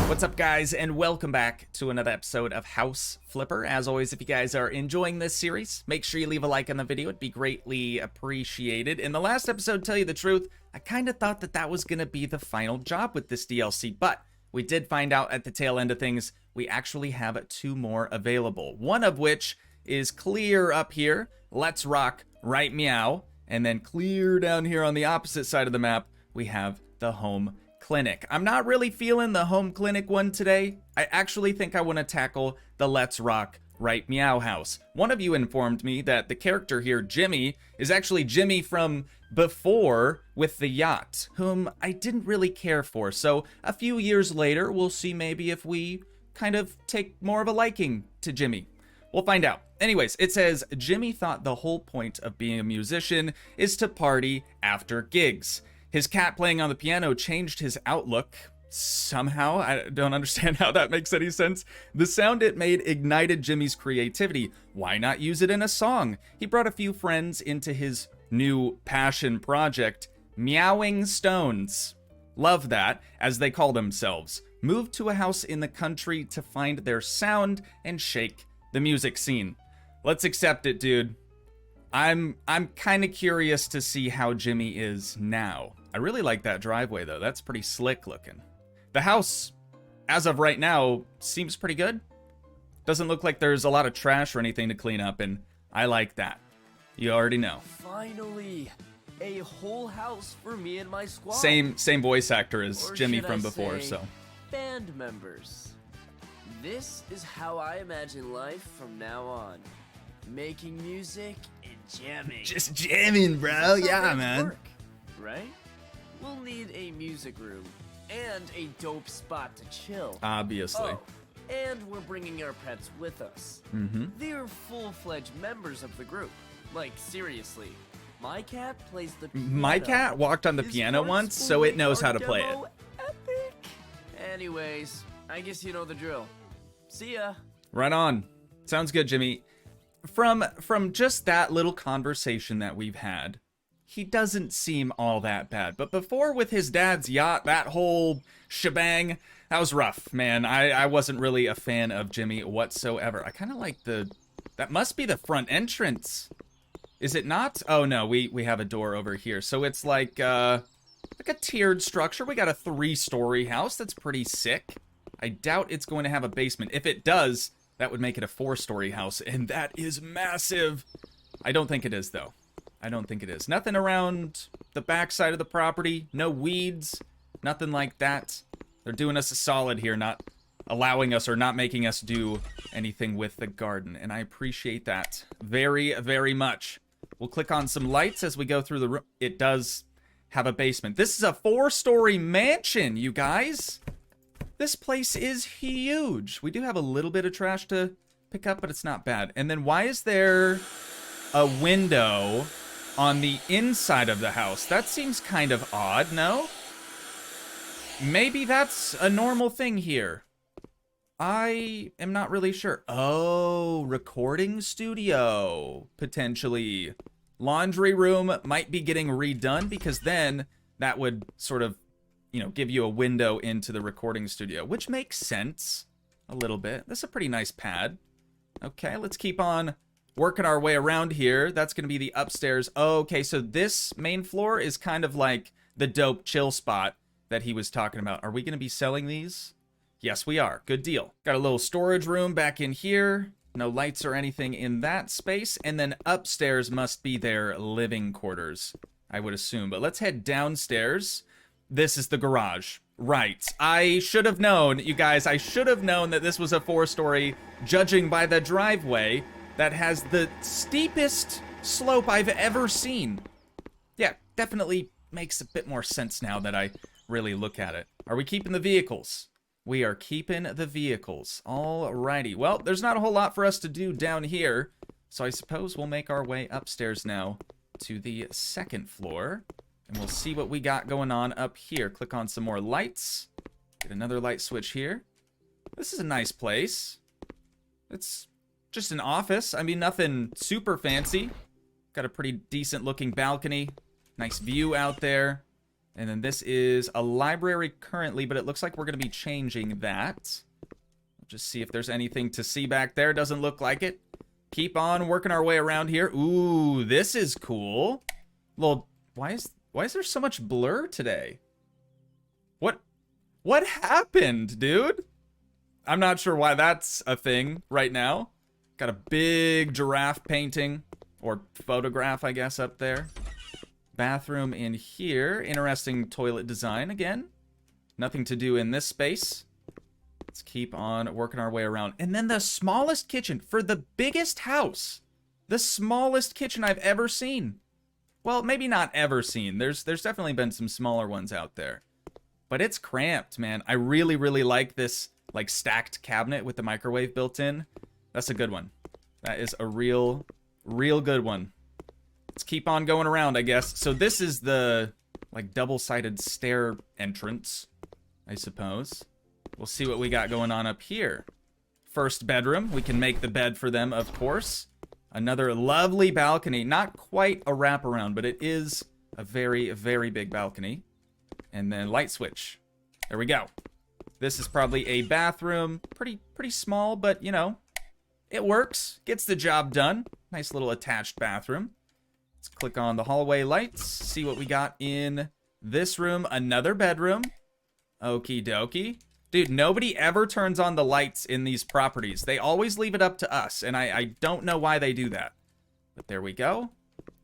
What's up, guys, and welcome back to another episode of House Flipper. As always, if you guys are enjoying this series, make sure you leave a like on the video. It'd be greatly appreciated. In the last episode, tell you the truth, I kind of thought that was going to be the final job with this DLC, but we did find out at the tail end of things, we actually have 2 more available. One of which is clear up here, Let's Rock, Right Meow, and then clear down here on the opposite side of the map, we have the Home Clinic. I'm not really feeling the Home Clinic one today. I actually think I want to tackle the Let's Rock, Right Meow house. One of you informed me that the character here, Jimmy, is actually Jimmy from before with the yacht, whom I didn't really care for. So a few years later, we'll see maybe if we kind of take more of a liking to Jimmy. We'll find out. Anyways, it says, Jimmy thought the whole point of being a musician is to party after gigs. His cat playing on the piano changed his outlook. Somehow, I don't understand how that makes any sense. The sound it made ignited Jimmy's creativity. Why not use it in a song? He brought a few friends into his new passion project, Meowing Stones. Love that, as they call themselves. Moved to a house in the country to find their sound and shake the music scene. Let's accept it, dude. I'm kind of curious to see how Jimmy is now. I really like that driveway, though. That's pretty slick looking. The house, as of right now, seems pretty good. Doesn't look like there's a lot of trash or anything to clean up, and I like that. You already know. Finally, a whole house for me and my squad. Same voice actor as Or Jimmy should from I before, say, so. Band members. This is how I imagine life from now on. Making music and jamming. Just jamming, bro. That's how Yeah, bands man. work, right? We'll need a music room and a dope spot to chill. Obviously. Oh, and we're bringing our pets with us. Mm-hmm. They're full-fledged members of the group. Like, seriously. My cat plays the piano. My cat walked on the His piano parts once, will so it make knows our how to play it. demo Epic. Anyways, I guess you know the drill. See ya. Right on. Sounds good, Jimmy. From just that little conversation that we've had, he doesn't seem all that bad. But before, with his dad's yacht, that whole shebang, that was rough, man. I wasn't really a fan of Jimmy whatsoever. I kind of like that must be the front entrance. Is it not? Oh no, we have a door over here. So it's like a tiered structure. We got a 3-story house. That's pretty sick. I doubt it's going to have a basement. If it does, that would make it a 4-story house, and that is massive. I don't think it is, though. I don't think it is. Nothing around the back side of the property. No weeds. Nothing like that. They're doing us a solid here, not allowing us or not making us do anything with the garden, and I appreciate that very, very much. We'll click on some lights as we go through the room. It does have a basement. This is a 4-story mansion, you guys. This place is huge. We do have a little bit of trash to pick up, but it's not bad. And then why is there a window on the inside of the house? That seems kind of odd, no? Maybe that's a normal thing here. I am not really sure. Oh, recording studio, potentially. Laundry room might be getting redone because then that would sort of, you know, give you a window into the recording studio, which makes sense a little bit. This is a pretty nice pad. Okay, let's keep on working our way around here. That's going to be the upstairs. Okay, so this main floor is kind of like the dope chill spot that he was talking about. Are we going to be selling these? Yes, we are. Good deal. Got a little storage room back in here. No lights or anything in that space. And then upstairs must be their living quarters, I would assume. But let's head downstairs. This is the garage. Right. I should have known, you guys, I should have known that this was a 4-story, judging by the driveway that has the steepest slope I've ever seen. Yeah, definitely makes a bit more sense now that I really look at it. Are we keeping the vehicles? We are keeping the vehicles. Alrighty. Well, there's not a whole lot for us to do down here, so I suppose we'll make our way upstairs now to the 2nd floor. And we'll see what we got going on up here. Click on some more lights. Get another light switch here. This is a nice place. It's just an office. I mean, nothing super fancy. Got a pretty decent looking balcony. Nice view out there. And then this is a library currently, but it looks like we're going to be changing that. Just see if there's anything to see back there. Doesn't look like it. Keep on working our way around here. Ooh, this is cool. Well, why is there so much blur today? What happened, dude? I'm not sure why that's a thing right now. Got a big giraffe painting, or photograph, I guess, up there. Bathroom in here. Interesting toilet design again. Nothing to do in this space. Let's keep on working our way around. And then the smallest kitchen for the biggest house. The smallest kitchen I've ever seen. Well, maybe not ever seen. There's definitely been some smaller ones out there. But it's cramped, man. I really, really like this, like, stacked cabinet with the microwave built in. That's a good one. That is a real good one. Let's keep on going around, I guess. So this is the, like, double-sided stair entrance, I suppose. We'll see what we got going on up here. First bedroom. We can make the bed for them, of course. Another lovely balcony. Not quite a wraparound, but it is a very, very big balcony. And then light switch. There we go. This is probably a bathroom. Pretty small, but, you know, it works. Gets the job done. Nice little attached bathroom. Let's click on the hallway lights. See what we got in this room. Another bedroom. Okie dokie. Dude, nobody ever turns on the lights in these properties. They always leave it up to us, and I don't know why they do that. But there we go.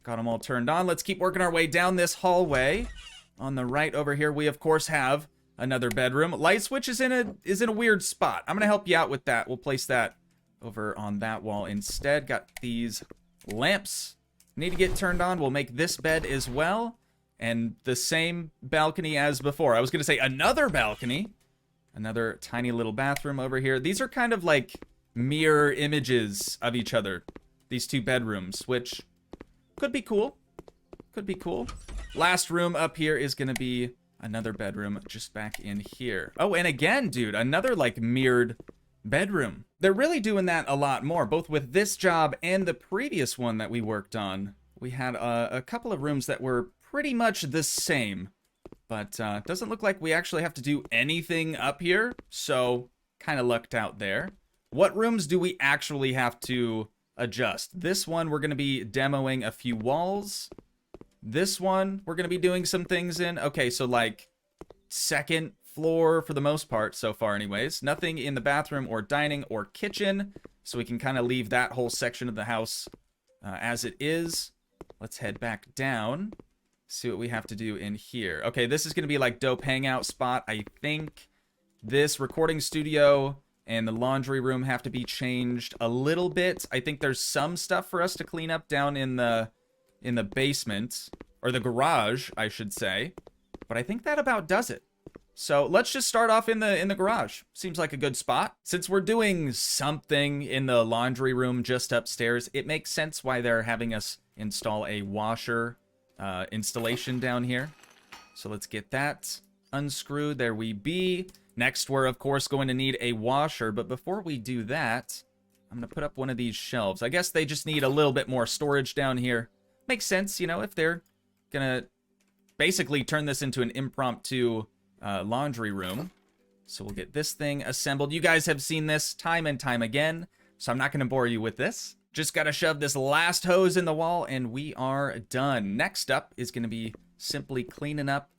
Got them all turned on. Let's keep working our way down this hallway. On the right over here, we, of course, have another bedroom. Light switch is in a weird spot. I'm going to help you out with that. We'll place that over on that wall instead. Got these lamps. Need to get turned on. We'll make this bed as well. And the same balcony as before. I was going to say another balcony. Another tiny little bathroom over here. These are kind of like mirror images of each other. These two bedrooms, which could be cool. Could be cool. Last room up here is going to be another bedroom just back in here. Oh, and again, dude, another like mirrored bedroom. They're really doing that a lot more, both with this job and the previous one that we worked on. We had a couple of rooms that were pretty much the same. But doesn't look like we actually have to do anything up here, so kind of lucked out there. What rooms do we actually have to adjust? This one, we're going to be demoing a few walls. This one, we're going to be doing some things in. Okay, so like second floor for the most part so far anyways. Nothing in the bathroom or dining or kitchen, so we can kind of leave that whole section of the house as it is. Let's head back down. See what we have to do in here. Okay, this is going to be like dope hangout spot, I think. This recording studio and the laundry room have to be changed a little bit. I think there's some stuff for us to clean up down in the basement, or the garage, I should say. But I think that about does it. So let's just start off in the garage. Seems like a good spot. Since we're doing something in the laundry room just upstairs, it makes sense why they're having us install a washer installation down here. So let's get that unscrewed. There we be. Next, we're of course going to need a washer, but before we do that, I'm gonna put up one of these shelves. I guess they just need a little bit more storage down here. Makes sense, you know, if they're gonna basically turn this into an impromptu laundry room. So we'll get this thing assembled. You guys have seen this time and time again, so I'm not gonna bore you with this. Just gotta shove this last hose in the wall and we are done. Next up is gonna be simply cleaning up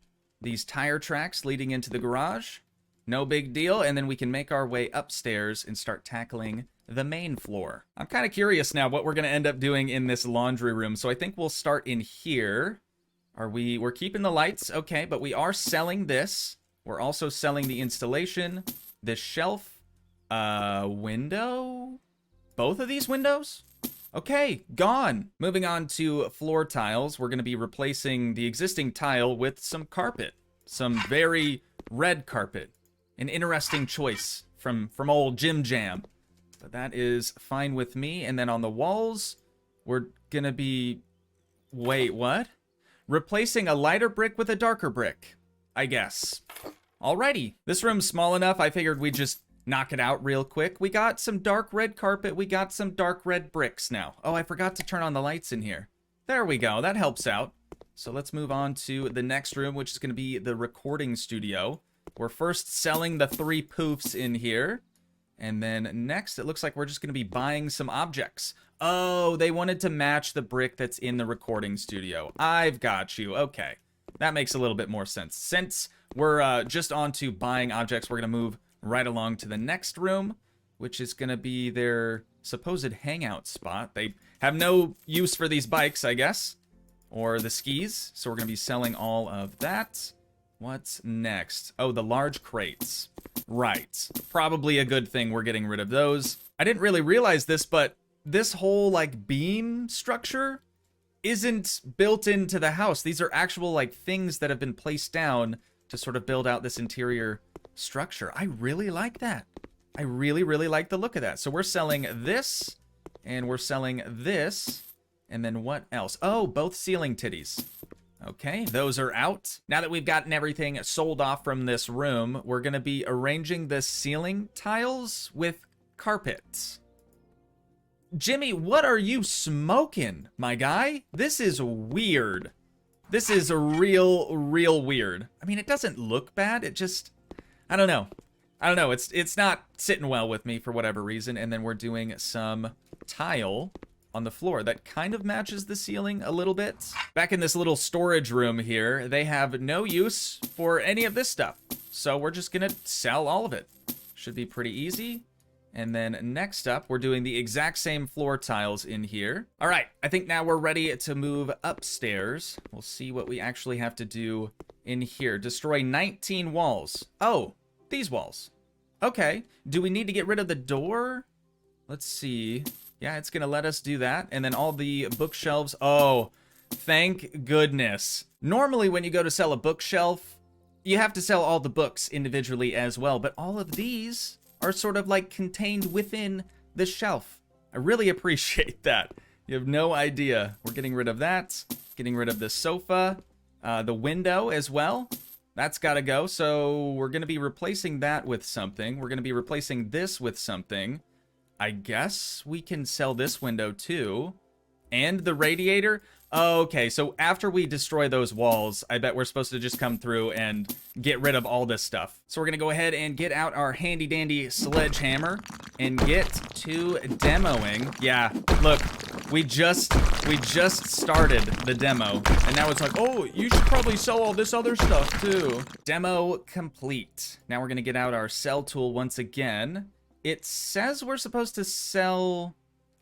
these tire tracks leading into the garage. No big deal, and then we can make our way upstairs and start tackling the main floor. I'm kind of curious now what we're gonna end up doing in this laundry room, so I think we'll start in here. We're keeping the lights, okay, but we are selling this. We're also selling the installation, this shelf, window, both of these windows? Okay, gone. Moving on to floor tiles, we're going to be replacing the existing tile with some carpet. Some very red carpet. An interesting choice from old Jim Jam. But that is fine with me. And then on the walls, we're going to be... Wait, what? Replacing a lighter brick with a darker brick, I guess. Alrighty. This room's small enough, I figured we'd just knock it out real quick. We got some dark red carpet. We got some dark red bricks now. Oh, I forgot to turn on the lights in here. There we go. That helps out. So let's move on to the next room, which is going to be the recording studio. We're first selling the 3 poofs in here. And then next, it looks like we're just going to be buying some objects. Oh, they wanted to match the brick that's in the recording studio. I've got you. Okay. That makes a little bit more sense. Since we're just on to buying objects, we're going to move right along to the next room, which is going to be their supposed hangout spot. They have no use for these bikes, I guess, or the skis. So we're going to be selling all of that. What's next? Oh, the large crates. Right. Probably a good thing we're getting rid of those. I didn't really realize this, but this whole, like, beam structure isn't built into the house. These are actual, like, things that have been placed down to sort of build out this interior structure. I really like that. I really, really like the look of that. So we're selling this, and we're selling this, and then what else? Oh, both ceiling titties. Okay, those are out. Now that we've gotten everything sold off from this room, we're going to be arranging the ceiling tiles with carpets. Jimmy, what are you smoking, my guy? This is weird. This is real weird. I mean, it doesn't look bad. It just, I don't know. It's not sitting well with me for whatever reason. And then we're doing some tile on the floor that kind of matches the ceiling a little bit. Back in this little storage room here, they have no use for any of this stuff. So we're just gonna sell all of it. Should be pretty easy. And then next up, we're doing the exact same floor tiles in here. All right, I think now we're ready to move upstairs. We'll see what we actually have to do in here. Destroy 19 walls. Oh, these walls. Okay, do we need to get rid of the door? Let's see. Yeah, it's gonna let us do that. And then all the bookshelves. Oh, thank goodness. Normally when you go to sell a bookshelf, you have to sell all the books individually as well. But all of these are sort of like contained within the shelf. I really appreciate that. You have no idea. We're getting rid of that. Getting rid of the sofa. The window as well. That's gotta go. So we're gonna be replacing that with something. We're gonna be replacing this with something. I guess we can sell this window too. And the radiator. Okay, so after we destroy those walls, I bet we're supposed to just come through and get rid of all this stuff. So we're gonna go ahead and get out our handy dandy sledgehammer and get to demoing. Yeah, look, we just started the demo, and now it's like, oh, you should probably sell all this other stuff too. Demo complete. Now we're gonna get out our sell tool once again. It says we're supposed to sell...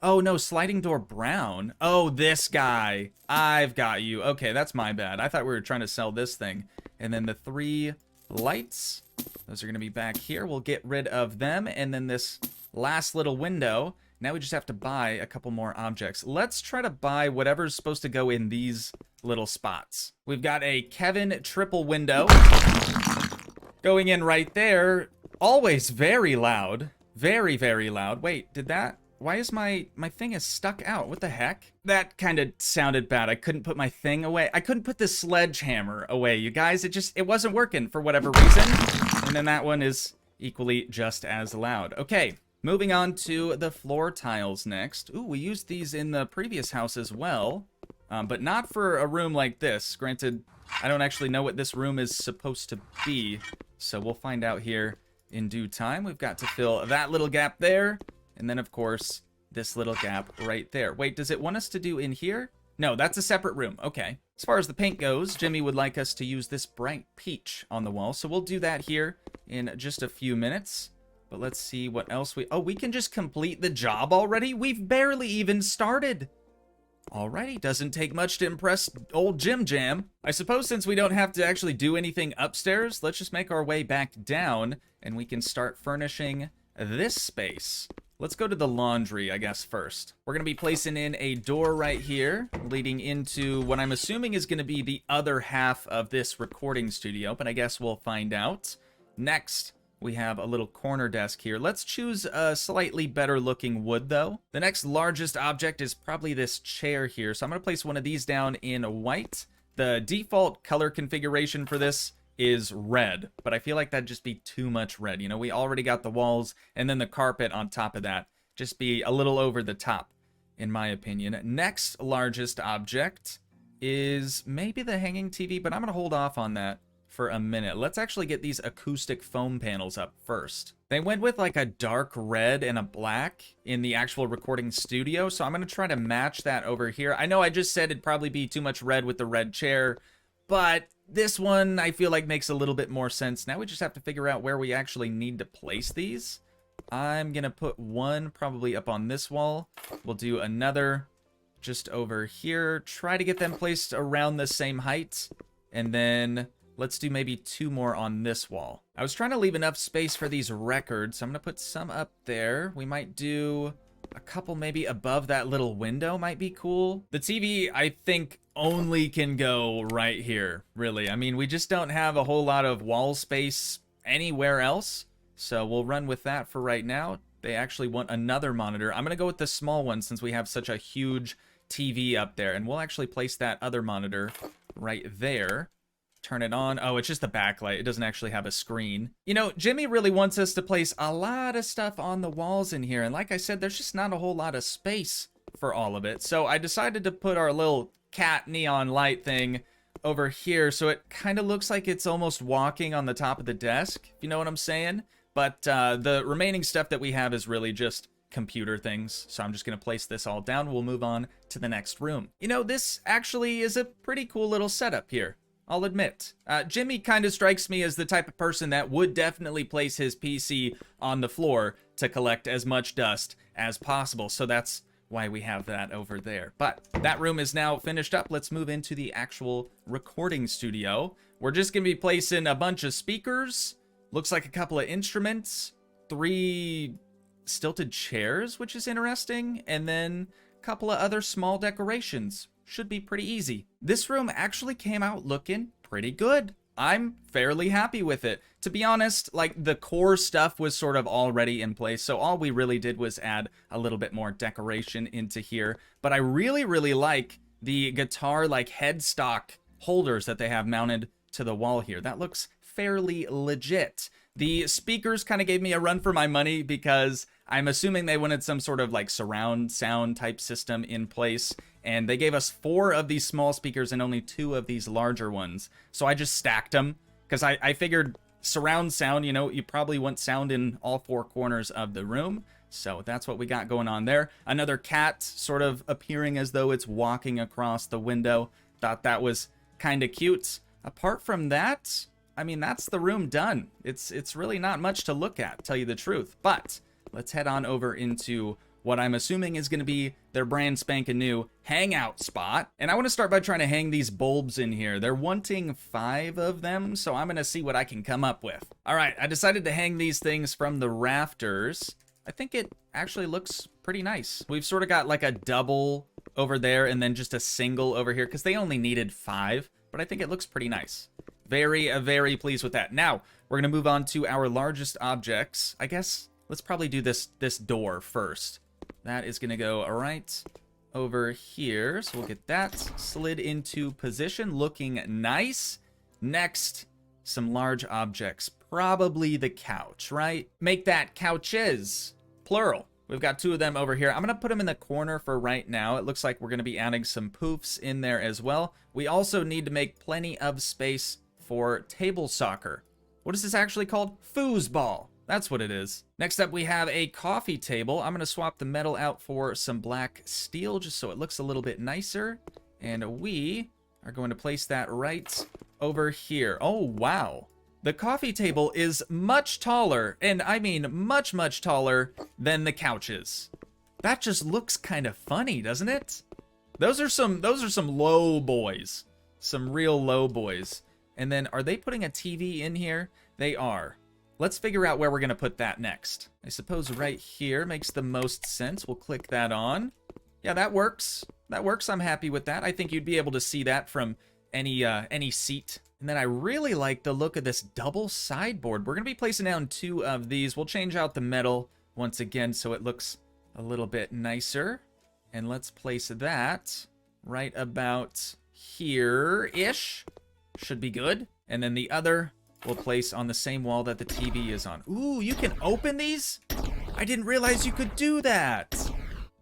Oh, no, sliding door brown. Oh, this guy. I've got you. Okay, that's my bad. I thought we were trying to sell this thing. And then the 3 lights. Those are going to be back here. We'll get rid of them. And then this last little window. Now we just have to buy a couple more objects. Let's try to buy whatever's supposed to go in these little spots. We've got a Kevin triple window. Going in right there. Always very loud. Very, very loud. Wait, did that... Why is my thing is stuck out? What the heck? That kind of sounded bad. I couldn't put my thing away. I couldn't put the sledgehammer away, you guys. It wasn't working for whatever reason. And then that one is equally just as loud. Okay, moving on to the floor tiles next. Ooh, we used these in the previous house as well. But not for a room like this. Granted, I don't actually know what this room is supposed to be. So we'll find out here in due time. We've got to fill that little gap there. And then, of course, this little gap right there. Wait, does it want us to do in here? No, that's a separate room. Okay. As far as the paint goes, Jimmy would like us to use this bright peach on the wall. So we'll do that here in just a few minutes. But let's see what else we... Oh, we can just complete the job already? We've barely even started. Alrighty, doesn't take much to impress old Jim Jam. I suppose since we don't have to actually do anything upstairs, let's just make our way back down and we can start furnishing this space. Let's go to the laundry, I guess, first. We're going to be placing in a door right here, leading into what I'm assuming is going to be the other half of this recording studio, but I guess we'll find out. Next, we have a little corner desk here. Let's choose a slightly better looking wood, though. The next largest object is probably this chair here, so I'm going to place one of these down in white. The default color configuration for this is red, but I feel like that'd just be too much red. You know, we already got the walls and then the carpet on top of that. Just be a little over the top, in my opinion. Next largest object is maybe the hanging TV, but I'm going to hold off on that for a minute. Let's actually get these acoustic foam panels up first. They went with like a dark red and a black in the actual recording studio, so I'm going to try to match that over here. I know I just said it'd probably be too much red with the red chair, but this one I feel like makes a little bit more sense. Now we just have to figure out where we actually need to place these. I'm going to put one probably up on this wall. We'll do another just over here. Try to get them placed around the same height. And then let's do maybe two more on this wall. I was trying to leave enough space for these records, so I'm going to put some up there. We might do a couple maybe above that little window might be cool. The TV, I think, only can go right here, really. I mean, we just don't have a whole lot of wall space anywhere else, so we'll run with that for right now. They actually want another monitor. I'm going to go with the small one since we have such a huge TV up there, and we'll actually place that other monitor right there. Turn it on. Oh, it's just a backlight. It doesn't actually have a screen. You know, Jimmy really wants us to place a lot of stuff on the walls in here. And like I said, there's just not a whole lot of space for all of it. So I decided to put our little cat neon light thing over here. So it kind of looks like it's almost walking on the top of the desk, if you know what I'm saying. But the remaining stuff that we have is really just computer things. So I'm just going to place this all down. We'll move on to the next room. You know, this actually is a pretty cool little setup here, I'll admit. Jimmy kind of strikes me as the type of person that would definitely place his PC on the floor to collect as much dust as possible. So that's why we have that over there. But that room is now finished up. Let's move into the actual recording studio. We're just going to be placing a bunch of speakers. Looks like a couple of instruments. 3 stilted chairs, which is interesting. And then a couple of other small decorations. Should be pretty easy. This room actually came out looking pretty good. I'm fairly happy with it. To be honest, like the core stuff was sort of already in place, so all we really did was add a little bit more decoration into here. But I really, really like the guitar like headstock holders that they have mounted to the wall here. That looks fairly legit. The speakers kind of gave me a run for my money because I'm assuming they wanted some sort of like surround sound type system in place. And they gave us 4 of these small speakers and only 2 of these larger ones. So I just stacked them because I figured surround sound, you know, you probably want sound in all 4 corners of the room. So that's what we got going on there. Another cat sort of appearing as though it's walking across the window. Thought that was kind of cute. Apart from that, I mean, that's the room done. It's really not much to look at, tell you the truth. But let's head on over into what I'm assuming is going to be their brand spanking new hangout spot. And I want to start by trying to hang these bulbs in here. They're wanting 5 of them, so I'm going to see what I can come up with. All right, I decided to hang these things from the rafters. I think it actually looks pretty nice. We've sort of got like a double over there and then just a single over here because they only needed 5, but I think it looks pretty nice. Very pleased with that. Now, we're going to move on to our largest objects. I guess let's probably do this door first. That is going to go right over here. So we'll get that slid into position, looking nice. Next, some large objects. Probably the couch, right? Make that couches, plural. We've got 2 of them over here. I'm going to put them in the corner for right now. It looks like we're going to be adding some poofs in there as well. We also need to make plenty of space for table soccer. What is this actually called? Foosball. That's what it is. Next up, we have a coffee table. I'm going to swap the metal out for some black steel just so it looks a little bit nicer. And we are going to place that right over here. Oh, wow. The coffee table is much taller, and I mean much taller than the couches. That just looks kind of funny, doesn't it? Those are some low boys. Some real low boys. And then, are they putting a TV in here? They are. Let's figure out where we're going to put that next. I suppose right here makes the most sense. We'll click that on. Yeah, that works. That works. I'm happy with that. I think you'd be able to see that from any seat. And then I really like the look of this double sideboard. We're going to be placing down 2 of these. We'll change out the metal once again so it looks a little bit nicer. And let's place that right about here-ish. Should be good. And then the other we'll place on the same wall that the TV is on. Ooh, you can open these? I didn't realize you could do that.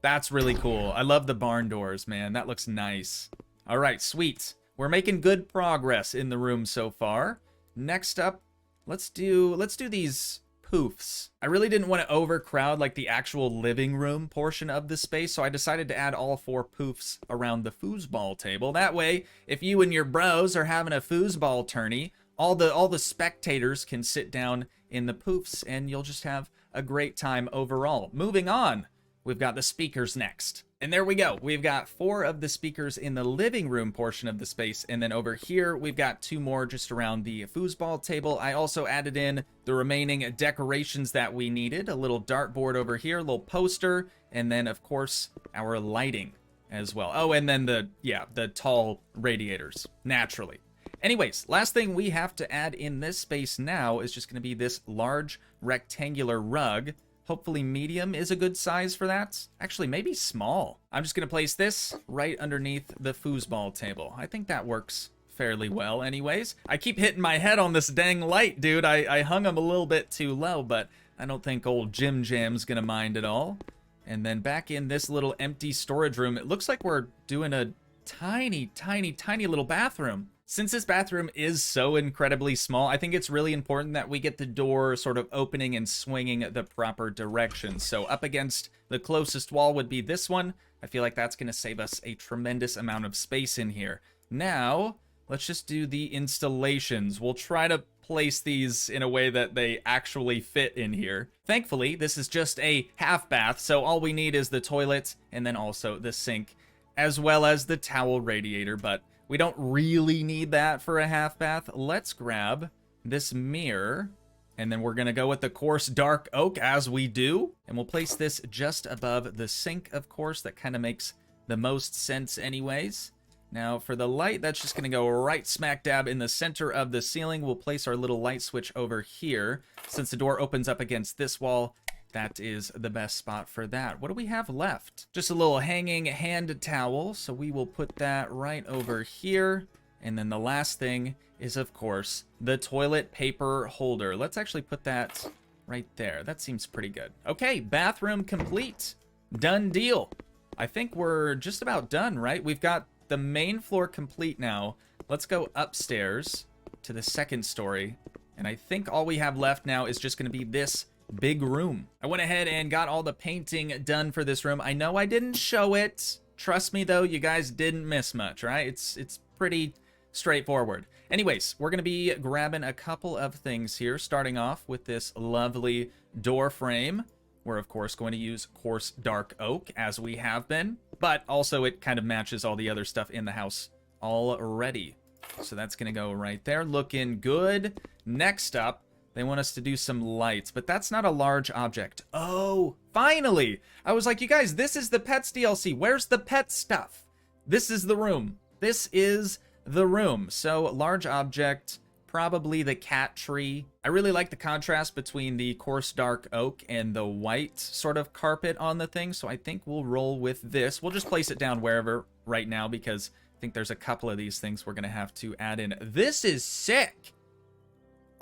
That's really cool. I love the barn doors, man. That looks nice. All right, sweet. We're making good progress in the room so far. Next up, let's do these poofs. I really didn't want to overcrowd like the actual living room portion of the space, so I decided to add all 4 poofs around the foosball table. That way, if you and your bros are having a foosball tourney, all the spectators can sit down in the poofs and you'll just have a great time overall. Moving on, we've got the speakers next. And there we go. We've got 4 of the speakers in the living room portion of the space. And then over here, we've got 2 more just around the foosball table. I also added in the remaining decorations that we needed. A little dartboard over here, a little poster, and then, of course, our lighting as well. Oh, and then the tall radiators, naturally. Anyways, last thing we have to add in this space now is just going to be this large rectangular rug. Hopefully medium is a good size for that. Actually, maybe small. I'm just going to place this right underneath the foosball table. I think that works fairly well anyways. I keep hitting my head on this dang light, dude. I hung them a little bit too low, but I don't think old Jim Jam's going to mind at all. And then back in this little empty storage room, it looks like we're doing a tiny, tiny, tiny little bathroom. Since this bathroom is so incredibly small, I think it's really important that we get the door sort of opening and swinging the proper direction. So up against the closest wall would be this one. I feel like that's going to save us a tremendous amount of space in here. Now, let's just do the installations. We'll try to place these in a way that they actually fit in here. Thankfully, this is just a half bath, so all we need is the toilet and then also the sink, as well as the towel radiator, but we don't really need that for a half bath. Let's grab this mirror, and then we're gonna go with the coarse dark oak as we do, and we'll place this just above the sink, of course. That kind of makes the most sense anyways. Now for the light, that's just gonna go right smack dab in the center of the ceiling. We'll place our little light switch over here. Since the door opens up against this wall, that is the best spot for that. What do we have left? Just a little hanging hand towel, so we will put that right over here. And then the last thing is, of course, the toilet paper holder. Let's actually put that right there. That seems pretty good. Okay, bathroom complete. Done deal. I think we're just about done, right? We've got the main floor complete now. Let's go upstairs to the second story. And I think all we have left now is just going to be this big room. I went ahead and got all the painting done for this room. I know I didn't show it. Trust me though, you guys didn't miss much, right? It's pretty straightforward. Anyways, we're gonna be grabbing a couple of things here, starting off with this lovely door frame. We're of course going to use coarse dark oak as we have been, but also it kind of matches all the other stuff in the house already. So that's gonna go right there, looking good. Next up, they want us to do some lights, but that's not a large object. Oh, finally! I was like, you guys, this is the Pets DLC. Where's the pet stuff? This is the room. This is the room. So, large object, probably the cat tree. I really like the contrast between the coarse dark oak and the white sort of carpet on the thing, so I think we'll roll with this. We'll just place it down wherever right now because I think there's a couple of these things we're going to have to add in. This is sick!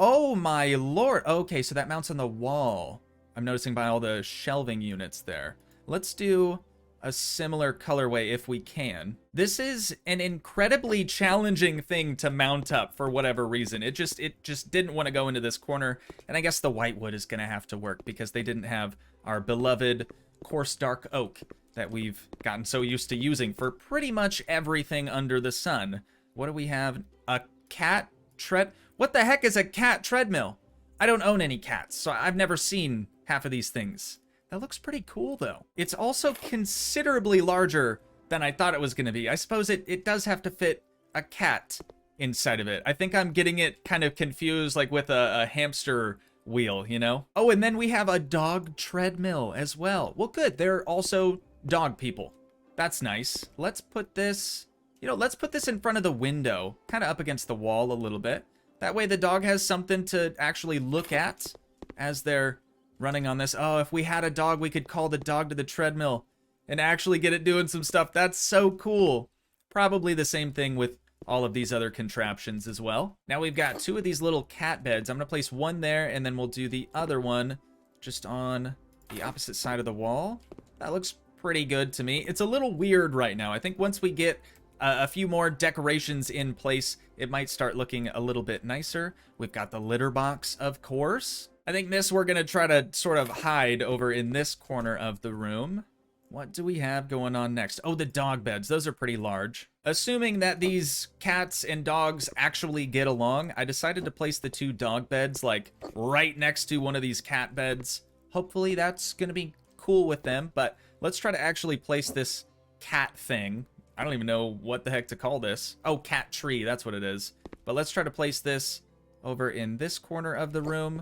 Oh my lord. Okay, so that mounts on the wall. I'm noticing by all the shelving units there. Let's do a similar colorway if we can. This is an incredibly challenging thing to mount up for whatever reason. It just didn't want to go into this corner, and I guess the white wood is going to have to work because they didn't have our beloved coarse dark oak that we've gotten so used to using for pretty much everything under the sun. What do we have? A cat tread... What the heck is a cat treadmill? I don't own any cats, so I've never seen half of these things. That looks pretty cool, though. It's also considerably larger than I thought it was going to be. I suppose it does have to fit a cat inside of it. I think I'm getting it kind of confused, like with a hamster wheel, you know? Oh, and then we have a dog treadmill as well. Well, good. They're also dog people. That's nice. Let's put this, let's put this in front of the window, kind of up against the wall a little bit. That way the dog has something to actually look at as they're running on this. Oh, if we had a dog, we could call the dog to the treadmill and actually get it doing some stuff. That's so cool. Probably the same thing with all of these other contraptions as well. Now we've got 2 of these little cat beds. I'm going to place one there, and then we'll do the other one just on the opposite side of the wall. That looks pretty good to me. It's a little weird right now. I think once we get a few more decorations in place, it might start looking a little bit nicer. We've got the litter box, of course. I think this we're going to try to sort of hide over in this corner of the room. What do we have going on next? Oh, the dog beds. Those are pretty large. Assuming that these cats and dogs actually get along, I decided to place the 2 dog beds like right next to one of these cat beds. Hopefully that's going to be cool with them, but let's try to actually place this cat thing. I don't even know what the heck to call this. Oh, cat tree, that's what it is. But let's try to place this over in this corner of the room.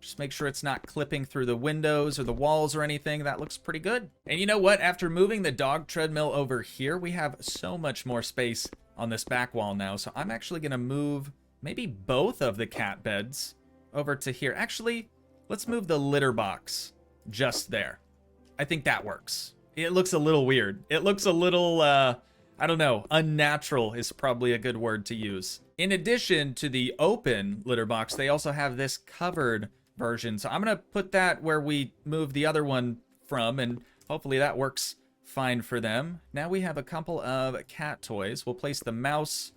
Just make sure it's not clipping through the windows or the walls or anything. That looks pretty good. And you know what? After moving the dog treadmill over here, we have so much more space on this back wall now. So I'm actually going to move maybe both of the cat beds over to here. Actually, let's move the litter box just there. I think that works. It looks a little weird. It looks a little, I don't know, unnatural is probably a good word to use. In addition to the open litter box, they also have this covered version. So I'm going to put that where we moved the other one from, and hopefully that works fine for them. Now we have a couple of cat toys. We'll place the mouse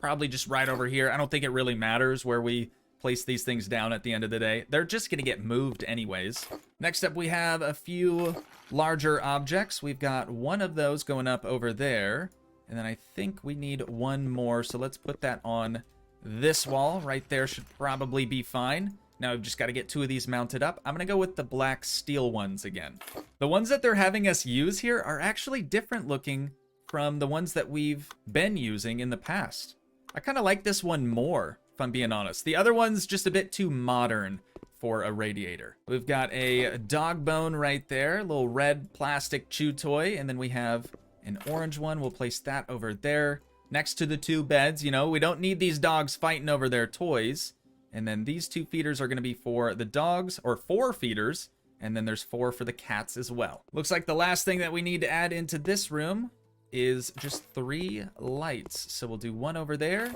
probably just right over here. I don't think it really matters where we place these things down at the end of the day. They're just going to get moved anyways. Next up, we have a few larger objects. We've got one of those going up over there, and then I think we need one more. So let's put that on this wall right there. Should probably be fine. Now I've just got to get 2 of these mounted up. I'm going to go with the black steel ones again. The ones that they're having us use here are actually different looking from the ones that we've been using in the past. I kind of like this one more, if I'm being honest. The other one's just a bit too modern for a radiator. We've got a dog bone right there, a little red plastic chew toy, and then we have an orange one. We'll place that over there next to the 2 beds. You know, we don't need these dogs fighting over their toys. And then these 2 feeders are going to be for the dogs, or 4 feeders, and then there's 4 for the cats as well. Looks like the last thing that we need to add into this room is just 3 lights. So we'll do 1 over there,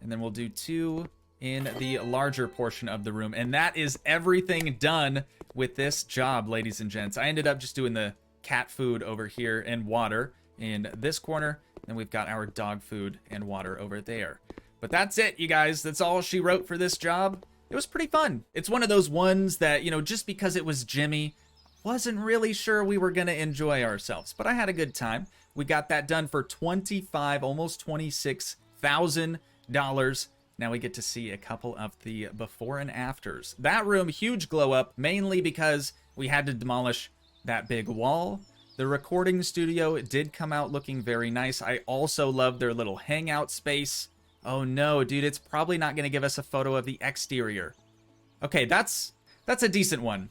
and then we'll do 2 in the larger portion of the room. And that is everything done with this job, ladies and gents. I ended up just doing the cat food over here and water in this corner, and we've got our dog food and water over there. But that's it, you guys. That's all she wrote for this job. It was pretty fun. It's one of those ones that, you know, just because it was Jimmy, wasn't really sure we were going to enjoy ourselves. But I had a good time. We got that done for $25,000, almost $26,000. Now we get to see a couple of the before and afters. That room, huge glow up, mainly because we had to demolish that big wall. The recording studio did come out looking very nice. I also love their little hangout space. Oh no, dude, it's probably not going to give us a photo of the exterior. Okay, that's a decent one.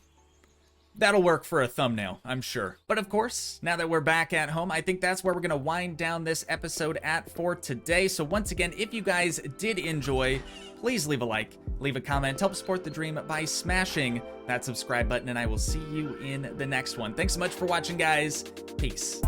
That'll work for a thumbnail, I'm sure. But of course, now that we're back at home, I think that's where we're going to wind down this episode at for today. So once again, if you guys did enjoy, please leave a like, leave a comment, help support the dream by smashing that subscribe button, and I will see you in the next one. Thanks so much for watching, guys. Peace.